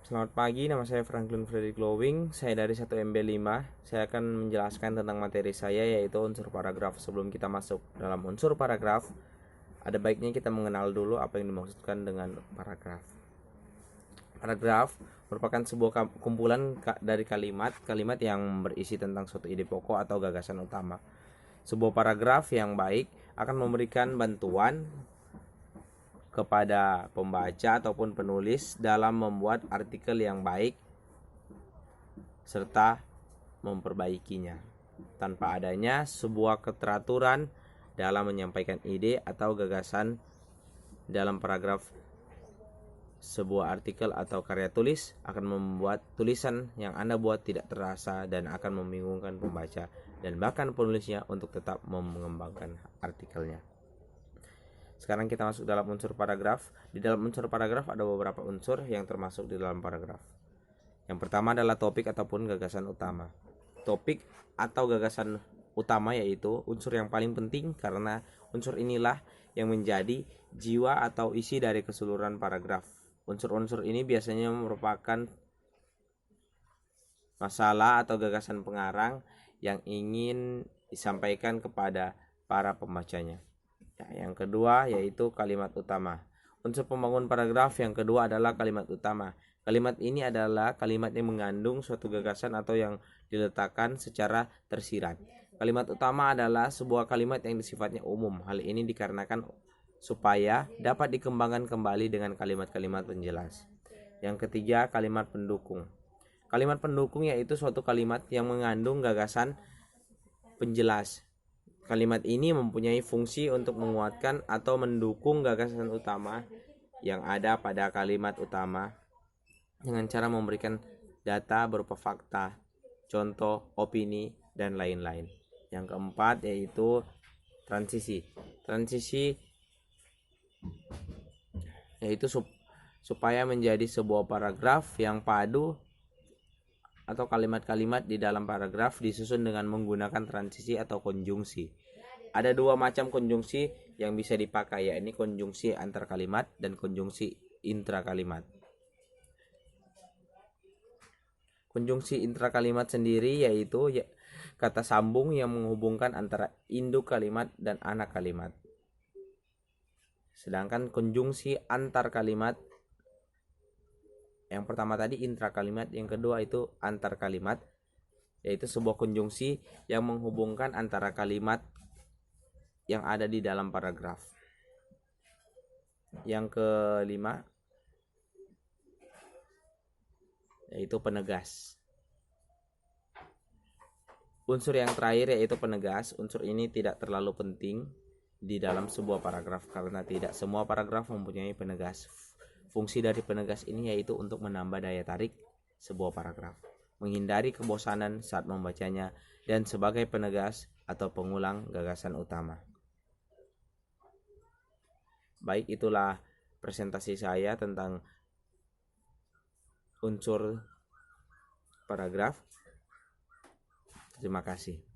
Selamat pagi, nama saya Franklin Frederick Lowing. Saya dari 1MB5. Saya akan menjelaskan tentang materi saya, yaitu unsur paragraf. Sebelum kita masuk dalam unsur paragraf, ada baiknya kita mengenal dulu apa yang dimaksudkan dengan paragraf. Paragraf merupakan sebuah kumpulan dari kalimat yang berisi tentang suatu ide pokok atau gagasan utama. Sebuah paragraf yang baik akan memberikan bantuan kepada pembaca ataupun penulis dalam membuat artikel yang baik serta memperbaikinya tanpa adanya sebuah keteraturan dalam menyampaikan ide atau gagasan dalam paragraf. Sebuah artikel atau karya tulis akan membuat tulisan yang Anda buat tidak terasa dan akan membingungkan pembaca dan bahkan penulisnya untuk tetap mengembangkan artikelnya. Sekarang kita masuk dalam unsur paragraf. Di dalam unsur paragraf ada beberapa unsur yang termasuk di dalam paragraf. Yang pertama adalah topik ataupun gagasan utama. Topik atau gagasan utama yaitu unsur yang paling penting karena unsur inilah yang menjadi jiwa atau isi dari keseluruhan paragraf. Unsur-unsur ini biasanya merupakan masalah atau gagasan pengarang yang ingin disampaikan kepada para pembacanya. Yang kedua yaitu kalimat utama. Unsur pembangun paragraf yang kedua adalah kalimat utama. Kalimat ini adalah kalimat yang mengandung suatu gagasan atau yang diletakkan secara tersirat. Kalimat utama adalah sebuah kalimat yang sifatnya umum. Hal ini dikarenakan supaya dapat dikembangkan kembali dengan kalimat-kalimat penjelas. Yang ketiga, kalimat pendukung. Kalimat pendukung yaitu suatu kalimat yang mengandung gagasan penjelas. Kalimat ini mempunyai fungsi untuk menguatkan atau mendukung gagasan utama yang ada pada kalimat utama dengan cara memberikan data berupa fakta, contoh, opini, dan lain-lain. Yang keempat yaitu transisi. Transisi yaitu supaya menjadi sebuah paragraf yang padu atau kalimat-kalimat di dalam paragraf disusun dengan menggunakan transisi atau konjungsi. Ada dua macam konjungsi yang bisa dipakai, yakni konjungsi antar kalimat dan konjungsi intrakalimat. Konjungsi intrakalimat sendiri yaitu kata sambung yang menghubungkan antara induk kalimat dan anak kalimat. Sedangkan konjungsi antar kalimat yang pertama tadi intrakalimat, yang kedua itu antar kalimat, yaitu sebuah konjungsi yang menghubungkan antara kalimat yang ada di dalam paragraf. Yang kelima yaitu penegas. Unsur yang terakhir yaitu penegas. Unsur ini tidak terlalu penting di dalam sebuah paragraf karena tidak semua paragraf mempunyai penegas. Fungsi dari penegas ini yaitu untuk menambah daya tarik sebuah paragraf, menghindari kebosanan saat membacanya, dan sebagai penegas atau pengulang gagasan utama. Baik, itulah presentasi saya tentang unsur paragraf. Terima kasih.